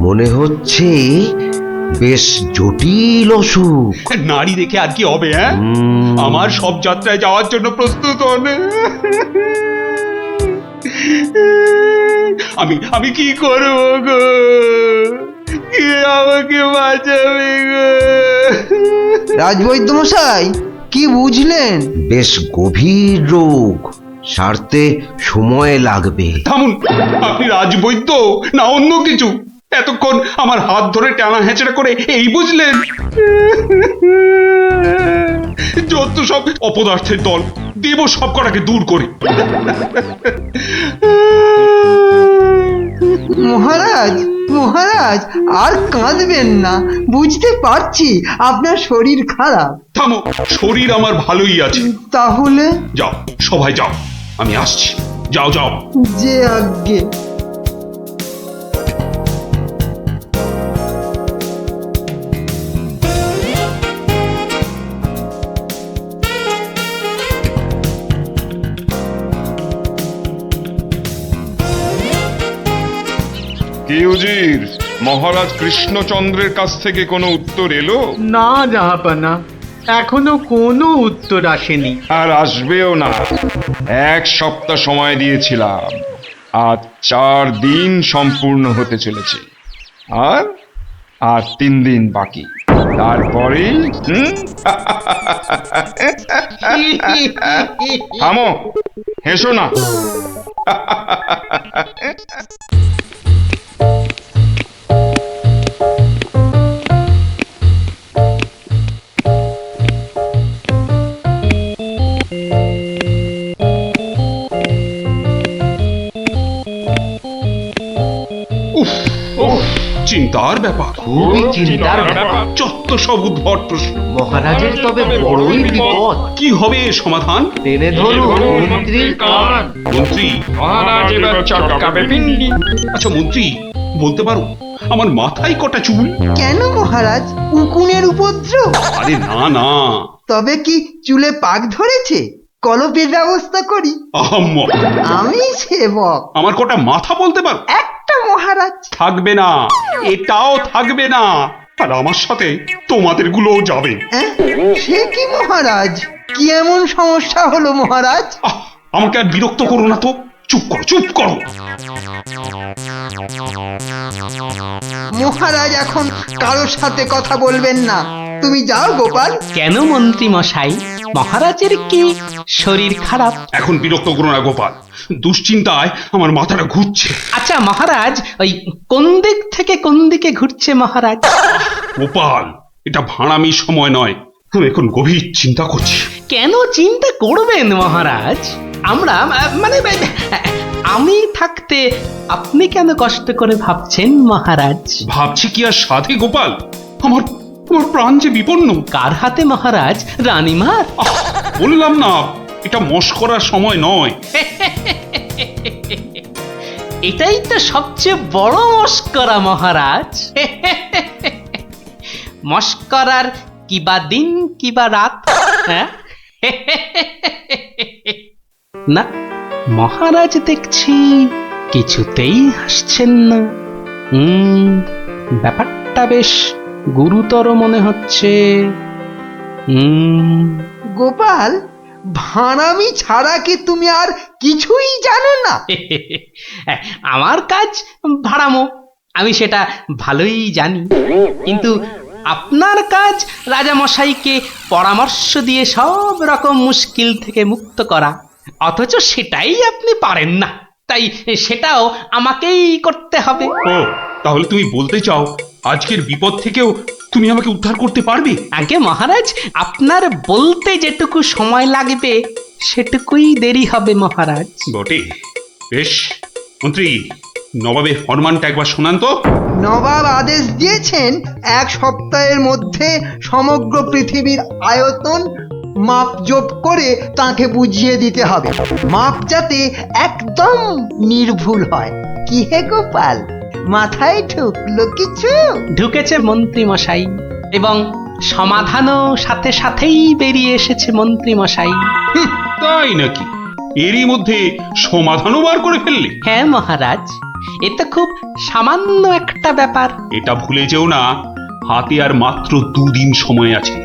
মনে হচ্ছে বেশ জটিল অসুখ। নারী দেখে আর কি হবে? হ্যাঁ, আমার সব যাত্রায় যাওয়ার জন্য প্রস্তুত হন। আমি কি করব গো? কে আমাকে বাঁচাবে গো? রাজবৈদ্য মশাই, কি বুঝলেন? বেশ গভীর রোগ, সারতে সময় লাগবে। থামুন, আপনি রাজবৈদ্য না অন্য কিছু? এতক্ষণ আমার হাত ধরে টানা হেঁচড়া করে এই বুঝলেন? যত সব অপদার্থের দল, দেব সব কটাকে দূর করে। মহারাজ, মহারাজ, আর কাঁদবেন না। বুঝতে পারছি আপনার শরীর খারাপ। থামো, শরীর আমার ভালোই আছে। তাহলে যাও, সবাই যাও, আমি আসছি। যাও যাও। যে আজ্ঞে। কি উজির, মহারাজ কৃষ্ণচন্দ্রের কাছ থেকে কোনো উত্তর এলো? না জাহাপানা, এখনো কোনো উত্তর আসেনি। আর আসবেও না। 1 সপ্তাহ সময় দিয়েছিলাম, আজ 4 দিন সম্পূর্ণ হতে চলেছে, আর 3 দিন বাকি। তারপরেই থামো, হেসো না। চিন্তার ব্যাপার, খুবই চিন্তার ব্যাপার। যত সব উদ্ভট প্রশ্ন। মহারাজের তবে বড়ই বিপদ। কি হবে এর সমাধান? টেনে ধরুন মন্ত্রীর কান। মন্ত্রী? মহারাজ এবার চটকাবে পিণ্ডি। আচ্ছা মন্ত্রী, বলতে পারো আমার মাথায় কটা চুল? কেন মহারাজ, উকুনের উপদ্রব? আরে না না। তবে কি চুলে পাক ধরেছে? কলপের ব্যবস্থা করি। আহাম্মা, আমি সেবক। আমার কটা মাথা বলতে পারো? একটা মহারাজ। থাকবে না, এটাও থাকবে না। আর আমার সাথে তোমাদের গুলোও যাবে। সে কি মহারাজ? কি এমন সমস্যা হলো মহারাজ? আমাকে আর বিরক্ত করো না তো। চুপ করো, চুপ করো। মহারাজ এখন কারোর সাথে কথা বলবেন না। তুমি যাও গোপাল। কেন মন্ত্রী মশাই, মহারাজের কি শরীর খারাপ? এখন বিরক্ত করো না গোপাল, দুশ্চিন্তায় আমার মাথাটা ঘুরছে। আচ্ছা মহারাজ, ওই কোন দিক থেকে কোন দিকে ঘুরছে মহারাজ? গোপাল, এটা ভাঁড়ামি সময় নয়। আমি এখন গভীর চিন্তা করছি। কেন চিন্তা করবেন মহারাজ? আমরা মানে আমি থাকতে আপনি কেন কষ্ট করে ভাবছেন মহারাজ? ভাবছি কি আর সাধে গোপাল? আমার প্রাণ যে বিপন্ন। কার হাতে মহারাজ? রানীমার? বললাম না, এটা মশকরার সময় নয়। এটাই তো সবচেয়ে বড় মস্করা মহারাজ। মস্করার কিবা দিন কিবা রাত? হ্যাঁ, না, মহারাজ দেখছি কিছুতেই হাসছেন না। ব্যাপারটা বেশ গুরুতর মনে হচ্ছে। গোপাল, ভাঁড়ামি ছাড়া কি তুমি আর কিছুই জানো না? আমার কাজ ভাড়ামো, আমি সেটা ভালোই জানি। কিন্তু আপনার কাজ রাজামশাইকে পরামর্শ দিয়ে সব রকম মুশকিল থেকে মুক্ত করা, অথচ সেটাই আপনি পারেন না। তাই সেটাও আমাকেই করতে হবে। ও, তাহলে তুমি বলতে চাও আজকের বিপদ থেকেও তুমি আমাকে উদ্ধার করতে পারবে? আগে মহারাজ, আপনার বলতে যেটুকু সময় লাগবে সেটুকুই দেরি হবে মহারাজ। বটে, বেশ। মন্ত্রী, নবাবের ফরমানটা একবার শোনান তো। নবাব আদেশ দিয়েছেন 1 সপ্তাহের মধ্যে সমগ্র পৃথিবীর আয়তন মাপজোপ করে তাকে বুঝিয়ে দিতে হবে। মাপ যাতে একদম নির্ভুল হয়। কি হে গোপাল, মাথায় ঢুকলো কিছু? ঢুকেছে মন্ত্রী মশাই, এবং সমাধানও সাথে সাথেই বেরিয়ে এসেছে মন্ত্রী মশাই। তাই নাকি? এরই মধ্যে সমাধানও বার করে ফেললে? হ্যাঁ মহারাজ, এ তো খুব সামান্য একটা ব্যাপার। এটা ভুলে যেও না, হাতে আর মাত্র 2 দিন সময় আছে।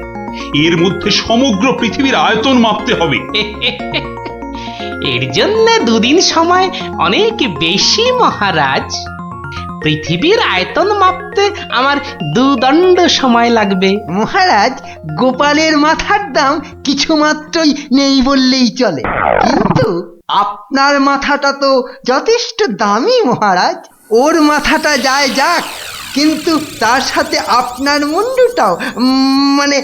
এর মধ্যে সমগ্র পৃথিবীর আয়তন মাপতে হবে। এর জন্য 2 দিন সময় অনেক বেশি মহারাজ। পৃথিবীর আয়তন মাপতে আমার 2 দণ্ড সময় লাগবে। মহারাজ, গোপালের মাথার দাম কিছু মাত্রই নেই বললেই চলে, কিন্তু আপনার মাথাটা তো যথেষ্ট দামি মহারাজ। ওর মাথাটা যায় যাক, কিন্তু তার সাথে আপনার মুন্ডুটাও মানে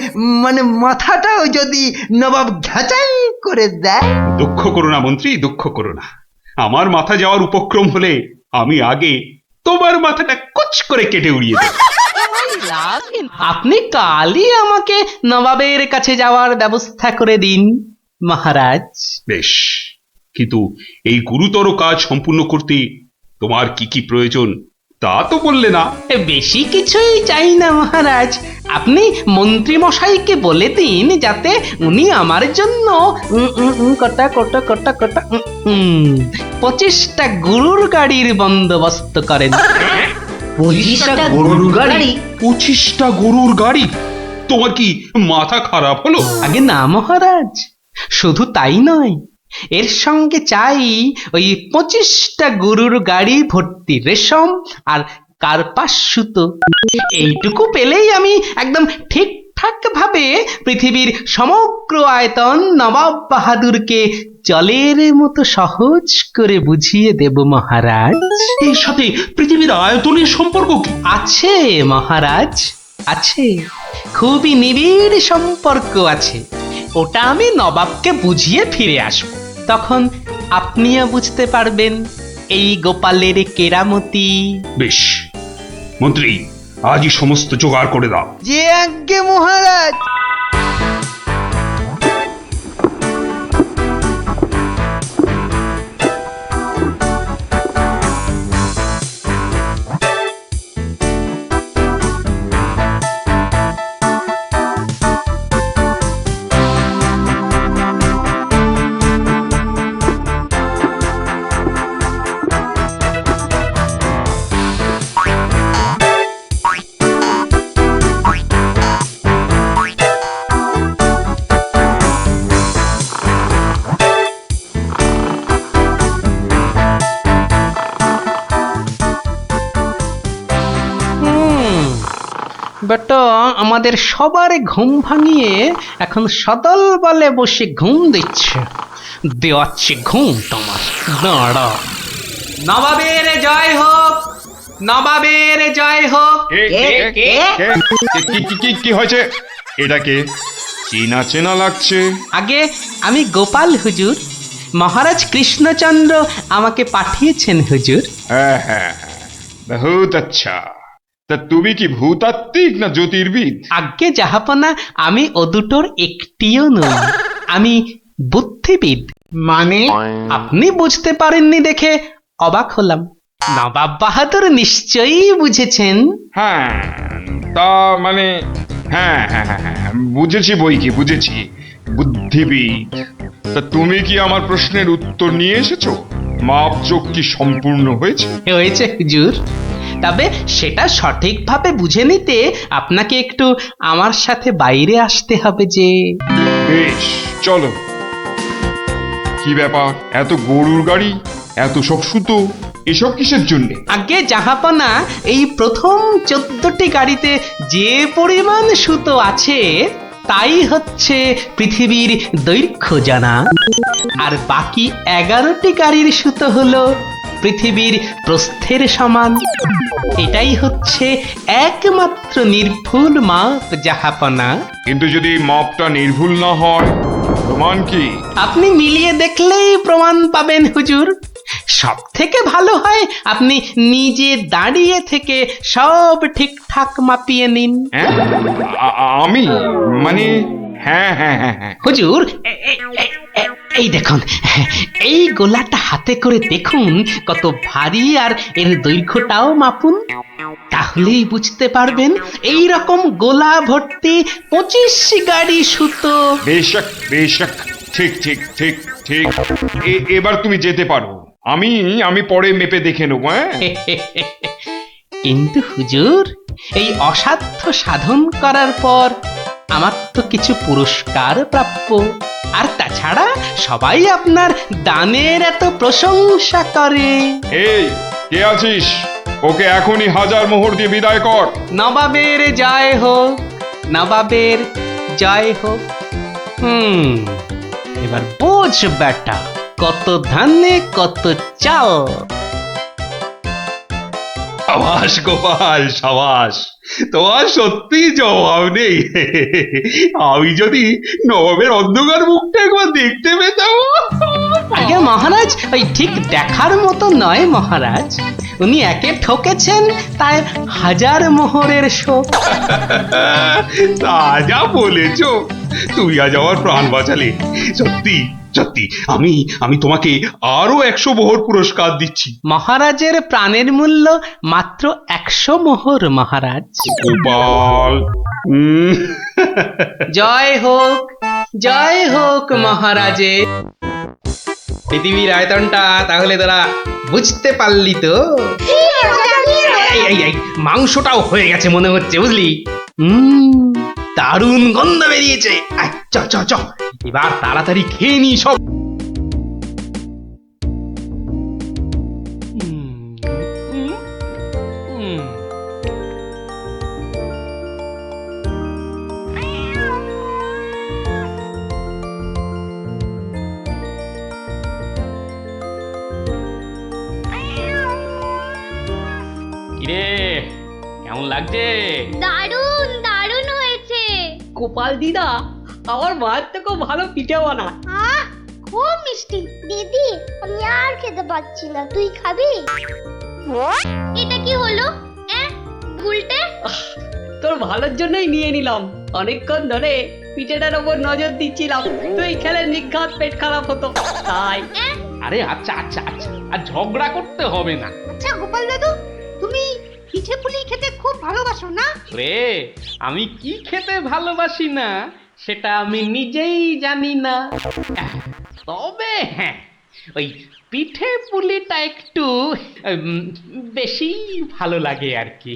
মানে মাথাটাও যদি নবাব ঘাচাই করে দেয়। দুঃখ করো না মন্ত্রী, দুঃখ করো না। আমার মাথা যাওয়ার উপক্রম হলে আমি আগে তোমার মাথাটা কুচ করে কেটে উড়িয়ে দেব। আপনি কালই আমাকে নবাবের কাছে যাওয়ার ব্যবস্থা করে দিন মহারাজ। বেশ, কিন্তু এই গুরুতর কাজ সম্পূর্ণ করতে তোমার কি কি প্রয়োজন তা তো বললে না। বেশি কিছুই চাই না মহারাজ, আপনি মন্ত্রী মশাইকে বলে দিন যাতে উনি আমার জন্য কটা 25টা গরুর গাড়ির বন্দোবস্ত করেন। 25টা গরুর গাড়ি? 25টা গরুর গাড়ি? তোমার কি মাথা খারাপ হলো? আগে না মহারাজ, শুধু তাই নয়, এর সঙ্গে চাই ওই 25টা গরুর গাড়ি ভর্তি রেশম আর কার্পাস সুতো। এইটুকু পেলেই আমি একদম ঠিকঠাক ভাবে পৃথিবীর সমগ্র আয়তন নবাব বাহাদুরকে জলের মতো সহজ করে বুঝিয়ে দেব মহারাজ। এর সাথে পৃথিবীর আয়তনের সম্পর্ক কি? আছে মহারাজ, আছে, খুবই নিবিড় সম্পর্ক আছে। ওটা আমি নবাবকে বুঝিয়ে ফিরে আসব, তখন আপনিও বুঝতে পারবেন এই গোপালের কেরামতি। বেশ মন্ত্রী, আজই সমস্ত জোগাড় করে দাও। যে আজ্ঞে মহারাজ। বেটা আমাদের সবার ঘুম ভাঙিয়ে এখন সদল বলে বসে ঘুম দিচ্ছে। দেওয়াচ্ছে ঘুম তোমার, দাঁড়া। নবাবের জয় হোক, নবাবের জয় হোক। কি হয়েছে? এটাকে চেনা চেনা লাগছে। আগে আমি গোপাল হুজুর, মহারাজ কৃষ্ণচন্দ্র আমাকে পাঠিয়েছেন হুজুর। হ্যাঁ হ্যাঁ হ্যাঁ, বহুত আচ্ছা। তা তুমি কি ভূতাত্ত্বিক না জ্যোতির্বিদ? আজ্ঞে জাহাপনা, আমি ও দুটোর একটিও নই, আমি বুদ্ধিবিদ। মানে? আপনি বুঝতে পারেননি দেখে অবাক হলাম, নবাব বাহাদুর নিশ্চয়ই বুঝেছেন। হ্যাঁ, তা মানে হ্যাঁ হ্যাঁ হ্যাঁ হ্যাঁ, বুঝেছি বই কি, বুঝেছি, বুদ্ধিবিদ। তা তুমি কি আমার প্রশ্নের উত্তর নিয়ে এসেছো? মাপজোক কি সম্পূর্ণ হয়েছে? হয়েছে হুজুর, তবে সেটা সঠিকভাবে বুঝে নিতে আপনাকে একটু আমার সাথে বাইরে আসতে হবে যে। বেশ, চলো। কি ব্যাপার, এত গরুর গাড়ি, এত সব সুতো, এসব কিসের জন্য? আগে জাহাপনা, এই প্রথম 14টি গাড়িতে যে পরিমাণ সুতো আছে তাই হচ্ছে পৃথিবীর দৈর্ঘ্য জানা, আর বাকি 11টি গাড়ির সুতো হলো পৃথিবীর প্রস্থের সমান। এটাই হচ্ছে একমাত্র নির্ভুল মাপ জাহাপনা। কিন্তু যদি মাপটা নির্ভুল না হয়, প্রমাণ কি? আপনি মিলিয়ে দেখলেই প্রমাণ পাবেন হুজুর। সব থেকে ভালো হয় আপনি নিজে দাঁড়িয়ে থেকে সব ঠিকঠাক মাপিয়ে নিন। হ্যাঁ? আমি মানে হ্যাঁ হ্যাঁ হ্যাঁ হ্যাঁ হুজুর এই দেখুন, এই গোলাটা হাতে করে দেখুন কত ভারী, আর এর দৈর্ঘ্যটাও মাপুন, তাহলেই বুঝতে পারবেন এই রকম গোলা ভর্তি 25 গাড়ি সুতো। বেশক বেশক, ঠিক ঠিক ঠিক ঠিক। এবার তুমি যেতে পারো, আমি পরে মেপে দেখে নেবো। হ্যাঁ কিন্তু হুজুর, এই অসাধ্য সাধন করার পর আমার তো কিছু পুরস্কার প্রাপ্য, আর তাছাড়া সবাই আপনার দানের এত প্রশংসা করে। এই কে আছিস, ওকে এখনই 1000 মোহর দিয়ে বিদায় কর। নবাবের জয় হোক, নবাবের জয় হোক। এবার বোঝ বেটা, কত ধানে কত চাল। সাবাস গোপাল, সাবাস, তোমার সত্যি জবাব নেই। আমি যদি নবাবের অন্ধকার মুখটা একবার দেখতে পেতাম। আগে মহারাজ, ওই ঠিক দেখার মতো নয় মহারাজ, উনি একে ঠকেছেন, তাই 1000 মোহরের শোক। তা যা বলেছ, তুমি আজ আমার প্রাণ বাঁচালে। সত্যি সত্যি, আমি তোমাকে আরো 100 মোহর পুরস্কার দিচ্ছি। মহারাজের প্রাণের মূল্য মাত্র 100 মোহর মহারাজ। গোপাল, জয় হোক, জয় হোক মহারাজের। পৃথিবীর আয়তনটা তাহলে তোরা বুঝতে পারলি তো? এই মাংসটাও হয়ে গেছে মনে হচ্ছে, বুঝলি? দারুণ গন্ধ বেরিয়েছে। চ চ চ, এবার তাড়াতাড়ি খেয়ে নি সব। কিরে, কেমন লাগছে? দারুণ দারুণ হয়েছে। গোপাল দিদা, আমার মায়ের থেকেও ভালো পিঠে বানায়। আহ, খুব মিষ্টি। দিদি, আমি আর খেতে পাচ্ছি না, তুই খাবি? এটা কি হলো? উল্টে? তোর ভালোর জন্যই নিয়ে নিলাম। অনেকক্ষণ ধরে পিঠেটার ওপর নজর দিচ্ছিলাম, তুই খেলে নিঘাত পেট খারাপ হতো তাই। আরে আচ্ছা আচ্ছা আচ্ছা, আর ঝগড়া করতে হবে না। আচ্ছা গোপাল দাদু, তুমি পিঠে পুলি খেতে খুব ভালোবাসো না? রে, আমি কি খেতে ভালোবাসি না সেটা আমি নিজেই জানি না, তবে হ্যাঁ, ওই পিঠে পুলিটা একটু বেশি ভালো লাগে আর কি।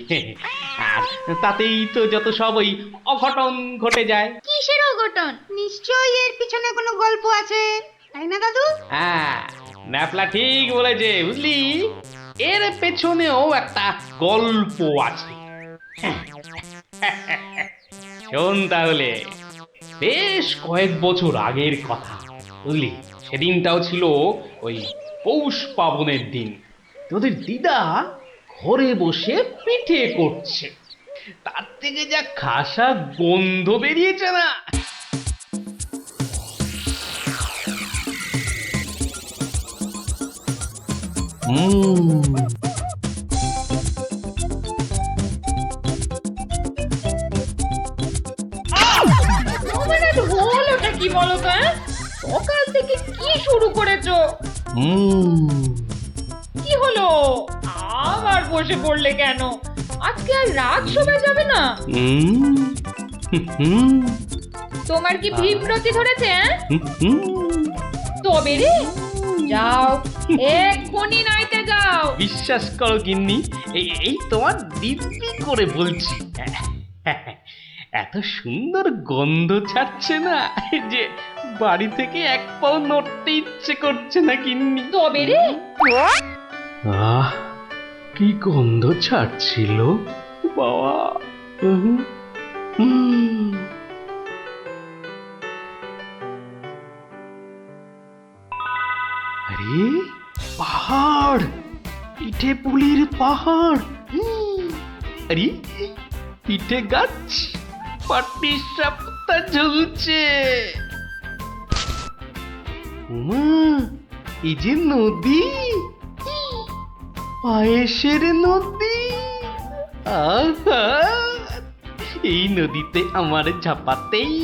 আর তাতেই তো যত সব ওই অঘটন ঘটে যায়। কিসের অঘটন? নিশ্চয়ই এর পিছনে কোনো গল্প আছে, তাই না দাদু? হ্যাঁ, ন্যাপলা ঠিক বলেছে, বুঝলি? এর পেছনেও একটা গল্প আছে। শোন তাহলে, বেশ কয়েক বছর আগের কথা, বুঝলি? সেদিনটাও ছিল ওই পৌষ পাবনের দিন। তোদের দিদা ঘরে বসে পিঠে করছে, তার থেকে যা খাসা গন্ধ বেরিয়েছে না। হলোটা কি বলো তো? সকাল থেকে কি শুরু করেছো? কি হলো? আবার বসে পড়লে কেন? আজকে আর রাত শোভা যাবে না? তোমার কি বিব্রতি ধরেছে? তবে রে, যাও এক্ষুনি নাইতে যাও। বিশ্বাস করো গিন্নি, এই তোমার দিব্যি করে বলছি, এত সুন্দর গন্ধ ছাড়ছে না যে বাড়ি থেকে এক পাও নড়তে ইচ্ছে করছে না গিন্নি। তবে রে, আহ, কি গন্ধ ছাড়ছিল বাবা। আরে পাহাড়, পিঠে পুলির পাহাড়। আরে পিঠে গাছ, পাটি সাপটা ঝুলছে। এই যে নদী, পায়েসের নদী। আহা, এই নদীতে আমার ঝাপাতেই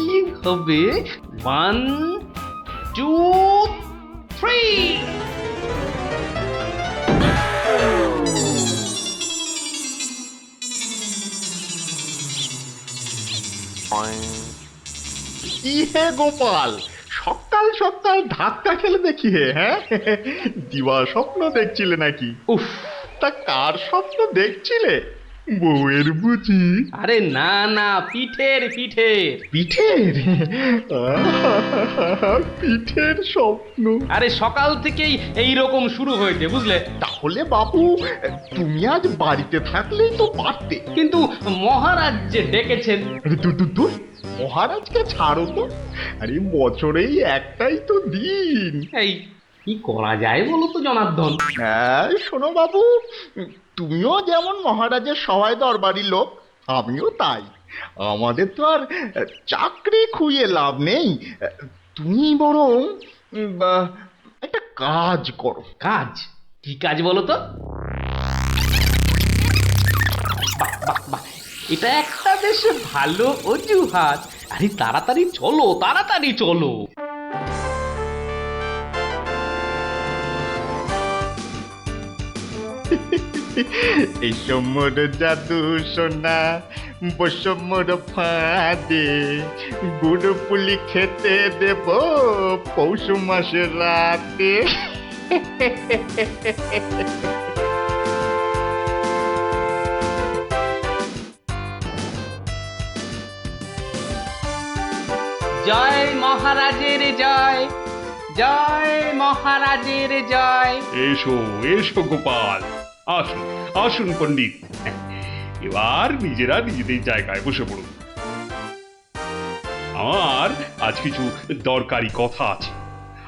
হবে। 1 2 3। কি হে গোপাল, সকাল সকাল ধাক্কা খেলে দেখি হে, হ্যাঁ? দিবা স্বপ্ন দেখছিলে নাকি? উফ, তা কার স্বপ্ন দেখছিলে? বউয়ের বুঝি? আরে না না, পিঠের পিঠের। পিঠের? পিঠের স্বপ্ন? আরে সকাল থেকেই এই রকম শুরু হয়েছে, বুঝলে? তাহলে বাবু তুমি আজ বাড়িতে থাকলেই তো পারতে। কিন্তু মহারাজ যে ডেকেছেন। আরে দূর, মহারাজকে ছাড়ো তো। আরে বছরেই একটাই তো দিন। এই কি করা যায় বলো তো জনার্দন? হ্যাঁ শোনো বাবু, তুমিও যেমন মহারাজের সবাই দরবারি লোক, আমিও তাই। আমাদের তো আর চাকরি খুইয়ে লাভ নেই। তুমি বরং একটা কাজ করো। কাজ? কি কাজ বলো তো? বাহ বাহ বাহ, এটা একটা বেশ ভালো অজুহাত। আরে তাড়াতাড়ি চলো, তাড়াতাড়ি চলো। এই সমর জাদু সোনা বসমর ফাঁদে, গুড় পুলি খেতে দেব পৌষ মাসের রাতে। জয় মহারাজের জয়, জয় মহারাজের জয়। এসো এসো গোপাল, আসুন আসুন পণ্ডিত। এবার নিজেরা নিজেদের জায়গায় বসে পড়ুন। আমার আজ কিছু দরকারি কথা আছে।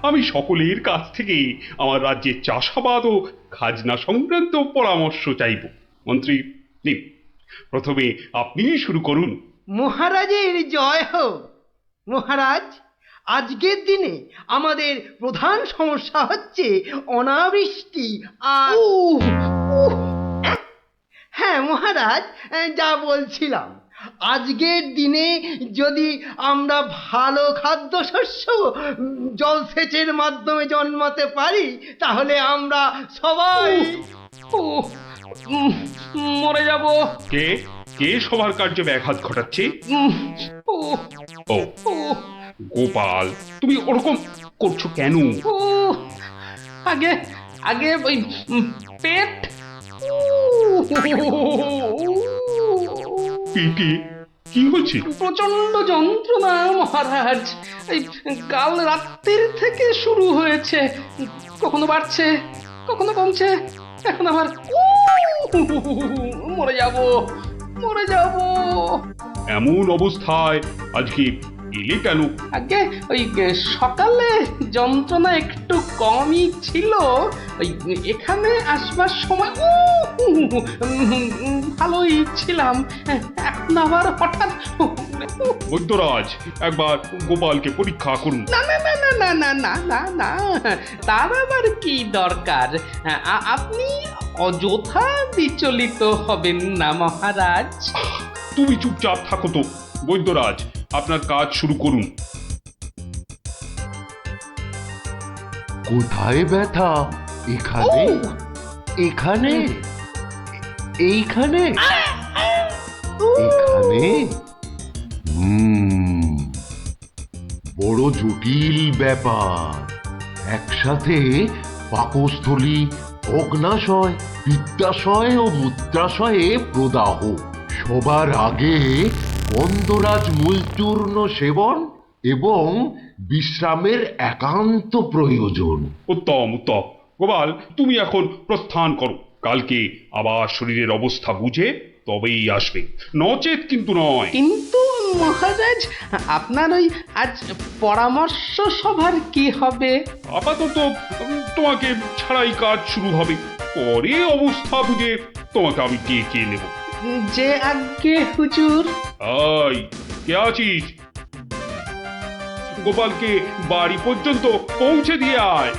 আমি সকলের কাছ থেকে আমার রাজ্যের চাষাবাদ ও খাজনা সংক্রান্ত পরামর্শ চাইব। মন্ত্রী নিন, প্রথমে আপনিই শুরু করুন। মহারাজের জয় হোক। মহারাজ, আজকের দিনে আমাদের প্রধান সমস্যা হচ্ছে অনাবৃষ্টি আর হ্যাঁ মহারাজ, যা বলছিলাম, আজকের দিনে যদি আমরা ভালো খাদ্যশস্য জলসেচের মাধ্যমে জন্মাতে পারি, তাহলে আমরা সবাই মরে যাব। কে কে সবার কার্যে ব্যাঘাত ঘটাচ্ছে? ও গোপাল, তুমি ওরকম করছো কেন? আগে আগে ওই পেট। পেটে কি হচ্ছে? প্রচন্ড যন্ত্রণা মহারাজ। এই কাল রাত্রির থেকে শুরু হয়েছে, কখনো বাড়ছে কখনো কমছে, এখন আবার মরে যাব, মরে যাব। এমন অবস্থায় আজকে এলে কেন? আগে ওই সকালে যন্ত্রণা একটু কমই ছিল, ওই এখানে আসবার সময় ভালোই ছিলাম, এখন আবার হঠাৎ। বৈদ্যরাজ, একবার গোপালকে পরীক্ষা করুন। না না না না না না না না না, তার আবার কি দরকার? আপনি অযথা বিচলিত হবেন না মহারাজ। তুমি চুপচাপ থাকো তো। বৈদ্যরাজ, আপনার কাজ শুরু করুন। কোথায় ব্যথা? এখানে? এখানে? এইখানে? এখানে? বড় জটিল ব্যাপার। একসাথে পাকস্থলী, অগ্নাশয়, পিত্তাশয় ও মূত্রাশয়ে প্রদাহ। সবার আগে গন্ধরাজ মূলচূর্ণ সেবন এবং বিশ্রামের একান্ত প্রয়োজন। উত্তম উত্তম। গোপাল, তুমি এখন প্রস্থান করো। কালকে আবার শরীরের অবস্থা বুঝে তবেই আসবে, নচেত কিন্তু নয়। কিন্তু মহারাজ, আপনার ওই আজ পরামর্শ সভার কি হবে? আপাতত তোমাকে ছাড়াই কাজ শুরু হবে, পরে অবস্থা বুঝে তোমাকে আমি ডেকে নেব। যে আজ্ঞে হুজুর। আই, কে আছিস? গোপালকে বাড়ি পর্যন্ত পৌঁছে দিয়ে আয়।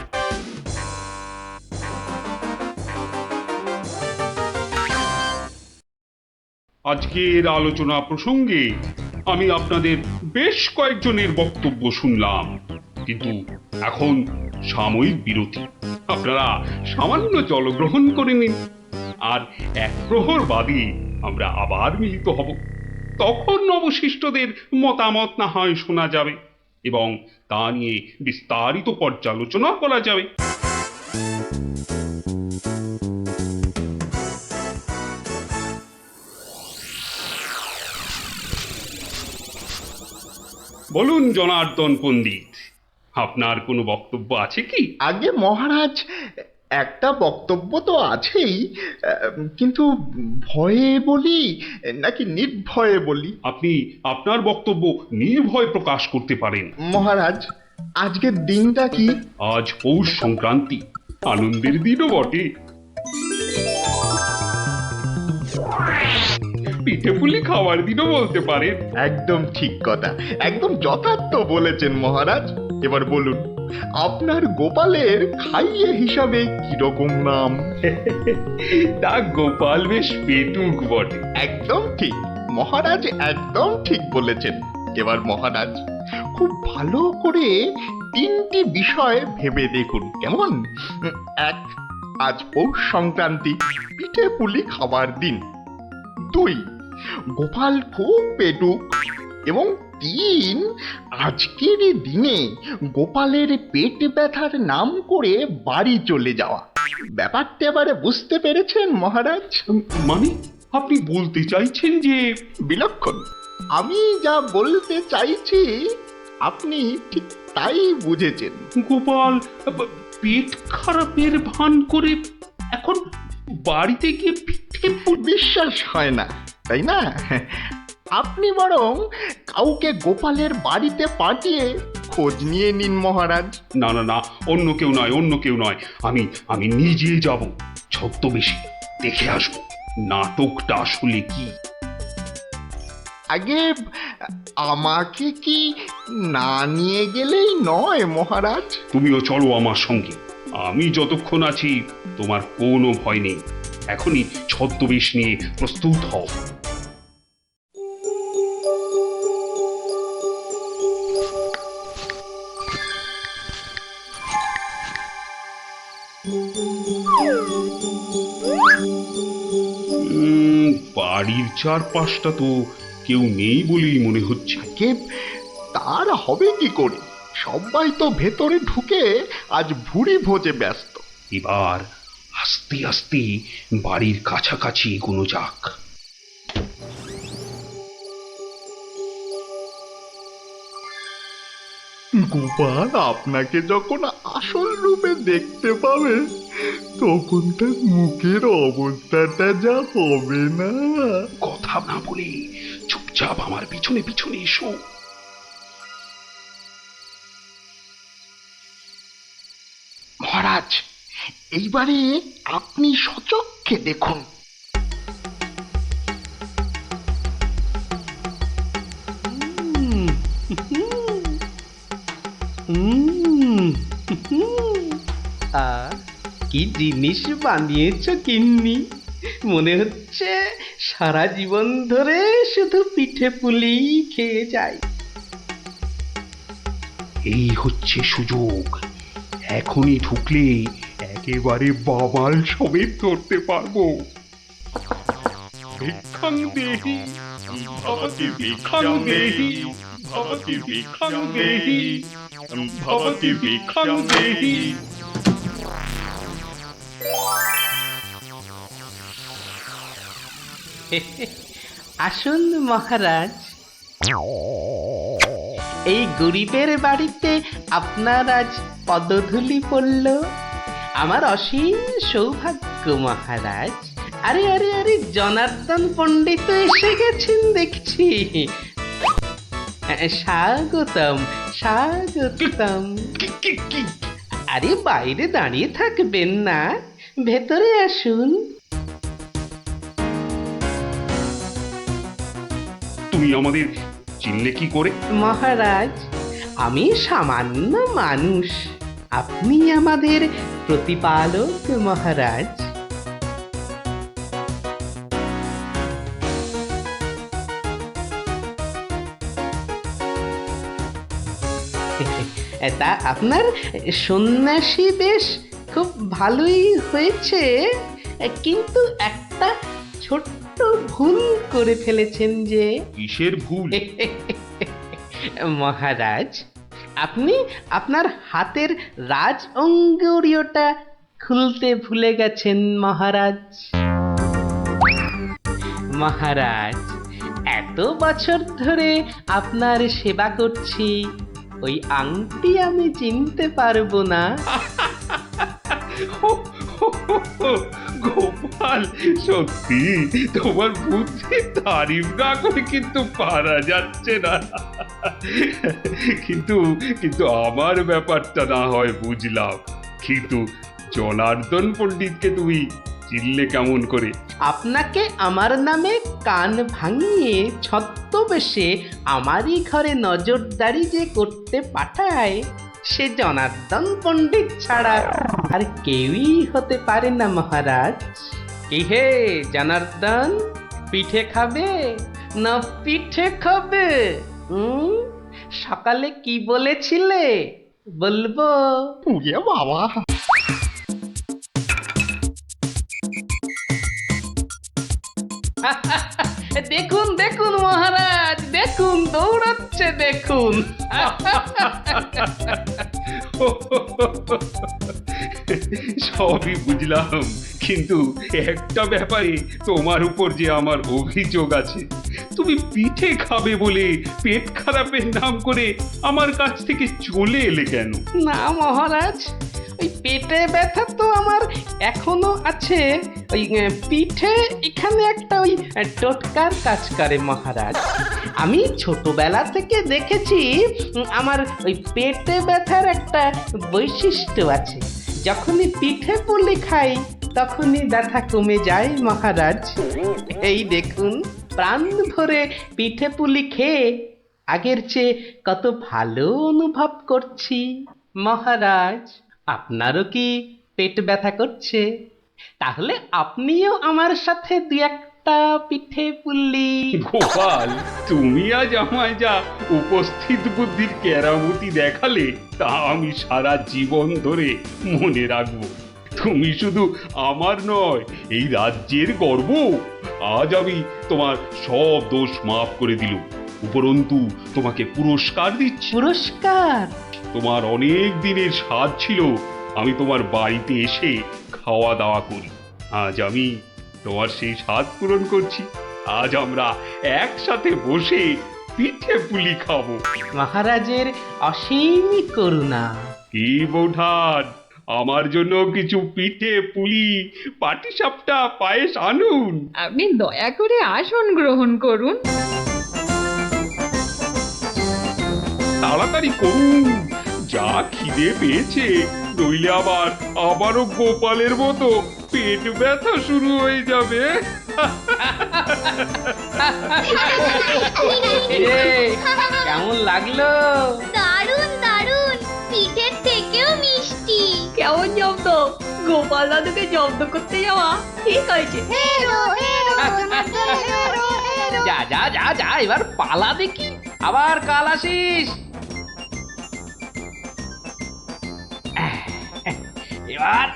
আজকের আলোচনা প্রসঙ্গে আমি আপনাদের বেশ কয়েকজনের বক্তব্য শুনলাম, কিন্তু এখন সাময়িক বিরতি। আপনারা সামান্য জলগ্রহণ করে নিন, আর এক প্রহর বাদে আমরা আবার মিলিত হব। তখন অবশিষ্টদের মতামত না হয় শোনা যাবে এবং তা নিয়ে বিস্তারিত পর্যালোচনা করা যাবে। বলুন জনার্দন পণ্ডিত, আপনার কোনো বক্তব্য আছে কি? আগে মহারাজ, একটা বক্তব্য তো আছেই, কিন্তু ভয়ে বলি নাকি নির্ভয়ে বলি? আপনি আপনার বক্তব্য নির্ভয় প্রকাশ করতে পারেন। মহারাজ, আজকের দিনটা কি? আজ পৌষ সংক্রান্তি, আনন্দের দিনও বটে। পিঠে পুলি খাওয়ার দিনও বলতে পারেন। একদম ঠিক কথা, একদম যথার্থ বলেছেন মহারাজ। এবার বলুন, আপনার গোপালের খাইয়ে হিসাবে কিরকম নাম? তা গোপাল বেশ পেটুক বটে। একদম ঠিক মহারাজ, একদম ঠিক বলেছেন। এবার মহারাজ, খুব ভালো করে 3টি বিষয় ভেবে দেখুন, কেমন? 1, আজ পৌষ সংক্রান্তি, পিঠে পুলি খাবার দিন। 2, গোপাল খুব পেটুক। এবং 3, আজকের দিনে গোপালের পেট ব্যথার নাম করে বাড়ি চলে যাওয়া। ব্যাপারটা এবারে বুঝতে পেরেছেন মহারাজ? মানে আপনি বলতে চাইছেন যে বিলক্ষণ। আমি যা বলতে চাইছি আপনি ঠিক তাই বুঝেছেন। গোপাল পেট খারাপের ভান করে এখন বাড়িতে গিয়ে পিঠে বিশ্বাস হয় না, তাই না? আপনি বরং কাউকে গোপালের বাড়িতে পাঠিয়ে খোঁজ নিয়ে নিন মহারাজ। না না না, অন্য কেউ নয়, অন্য কেউ নয়, আমি নিজে যাব, ছদ্মবেশে দেখে আসবো নাটকটা আসলে কি। আগে আমাকে কি না নিয়ে গেলেই নয় মহারাজ? তুমিও চলো আমার সঙ্গে। আমি যতক্ষণ আছি তোমার কোনো ভয় নেই। এখনই ছদ্মবেশ নিয়ে প্রস্তুত হও। বাড়ির চারপাশটা তো কেউ নেই বলেই মনে হচ্ছে। কে তার হবে কি করে? সবাই তো ভেতরে ঢুকে আজ ভুরি ভোজে ব্যস্ত। এবার আস্তে আস্তে বাড়ির কাছাকাছি এগোনো যাক। গোপাল আপনাকে যখন আসল রূপে দেখতে পাবে তখন তার মুখের অবস্থাটা যা হবে না। কথা না বলে চুপচাপ আমার পিছনে পিছনে এসো। মহারাজ, এইবারে আপনি সচক্ষে দেখুন। কি জিনিস বানিয়েছ গিন্নি, মনে হচ্ছে সারা জীবন ধরে শুধু পিঠে পুলি খেয়ে যাই। এই হচ্ছে সুযোগ, এখনই ঢুকলে একেবারে বাবাল সমেত ধরতে পারবো। ভিক্ষাং দেহি ভবতি ভিক্ষাং দেহি ভবতি ভিক্ষাং দেহি ভবতি ভিক্ষাং দেহি। আসুন মহারাজ, এই গরিবের বাড়িতে আপনার আজ পদধূলি পড়ল, আমার অসীম সৌভাগ্য মহারাজ। আরে আরে আরে, জনার্দন পণ্ডিত এসে গেছেন দেখছি। স্বাগতম স্বাগতম। আরে বাইরে দাঁড়িয়ে থাকবেন না, ভেতরে আসুন। তুমি আমাদের চিনলে কি করে? মহারাজ, আমি সামান্য মানুষ, আপনি আমাদের প্রতিপালক মহারাজ। তা আপনার সন্ন্যাসী বেশ খুব ভালোই হয়েছে, কিন্তু একটা ছোট্ট ভুল করে ফেলেছেন যে। কিসের ভুল? মহারাজ, আপনি আপনার হাতের রাজ অঙ্গুরীয়টা খুলতে ভুলে গেছেন মহারাজ। মহারাজ, এত বছর ধরে আপনার সেবা করছি, ওই আংটি আমি চিনতে পারবো না? গোপাল, সত্যি তোমার বুদ্ধির তারিফ না করে কিন্তু পারা যাচ্ছে না। কিন্তু কিন্তু আমার ব্যাপারটা না হয় বুঝলাম, কিন্তু জনার্দন পণ্ডিতকে তুমি চিনলে কেমন করে? আপনাকে আমার নামে কান ভাঙিয়ে ছদ্মবেশে আমারই ঘরে নজরদারি যে করতে পাঠায়, সে জনার্দন পণ্ডিত ছাড়া আর কেউই হতে পারে না মহারাজ। কি হে জনার্দন, পিঠে খাবে না পিঠে খাবে? সকালে কি বলেছিলে বলবো? পুড়িয়ে বাবা! দেখুন দেখুন মহারাজ, দেখুন দৌড়াচ্ছে দেখুন। সবই বুঝলাম, কিন্তু একটা ব্যাপারে তোমার উপর যে আমার অভিযোগ আছে। তুমি পিঠে খাবে বলে পেট খারাপের নাম করে আমার কাছ থেকে চলে এলে কেন? না মহারাজ, ওই পেটে ব্যথা তো আমার এখনো আছে। ওই পিঠে এখানে একটা ওই টোটকার কাজ করে মহারাজ। আমি ছোটবেলা থেকে দেখেছি আমার ওই পেটে ব্যথার একটা বৈশিষ্ট্য আছে। যখনই পিঠে পুলি খাই তখনই ব্যথা কমে যায় মহারাজ। এই দেখুন, প্রাণ ভরে পিঠে পুলি খেয়ে আগের চেয়ে কত ভালো অনুভব করছি মহারাজ। আপনারও কি পেট ব্যথা করছে? তাহলে আপনিও আমার সাথে দু একটা পিঠে পুলি। গোপাল, তুমি আজ আমায় যা উপস্থিত বুদ্ধির কেরামতি দেখালে তা আমি সারা জীবন ধরে মনে রাখবো। তুমি শুধু আমার নয়, এই রাজ্যের গর্ব। আজ আমি তোমার সব দোষ মাফ করে দিলুম, উপরন্তু তোমাকে পুরস্কার দিচ্ছি। পুরস্কার? তোমার অনেক দিনের স্বাদ ছিল আমি তোমার বাড়িতে এসে খাওয়া দাওয়া করি। আজ আমি তোমার সেই স্বাদ পূরণ করছি। আজ আমরা একসাথে বসে পিঠে পুলি খাবো। মহারাজের অসীম করুণা। কি বৌঠান, আমার জন্য কিছু পিঠে পুলি পাটিসাপটা পায়েস আনুন। আপনি দয়া করে আসন গ্রহণ করুন। তাড়াতাড়ি করুন, যা খিদে পেয়েছে, নইলে আবারও গোপালের মতো পেট ব্যথা শুরু হয়ে যাবে। কেমন লাগলো? দারুণ দারুণ, পিঠের থেকেও মিষ্টি। কেমন জব্দ? গোপাল দাদুকে জব্দ করতে যাওয়া ঠিক হয়েছে। যা যা যা যা, এবার পালা দেখি, আবার কাল আসিস। এবার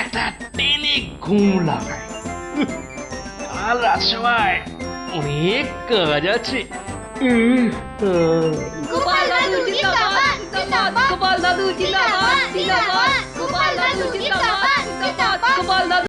একটা টেনে ঘুম লাগাই। কাল রাত সময় অনেক কাজ আছে। গোপাল দাদু জিন্দাবাদ, জিন্দাবাদ। গোপাল দাদু জিন্দাবাদ, জিন্দাবাদ। গোপাল দাদু জিন্দাবাদ, জিন্দাবাদ। গোপাল দাদু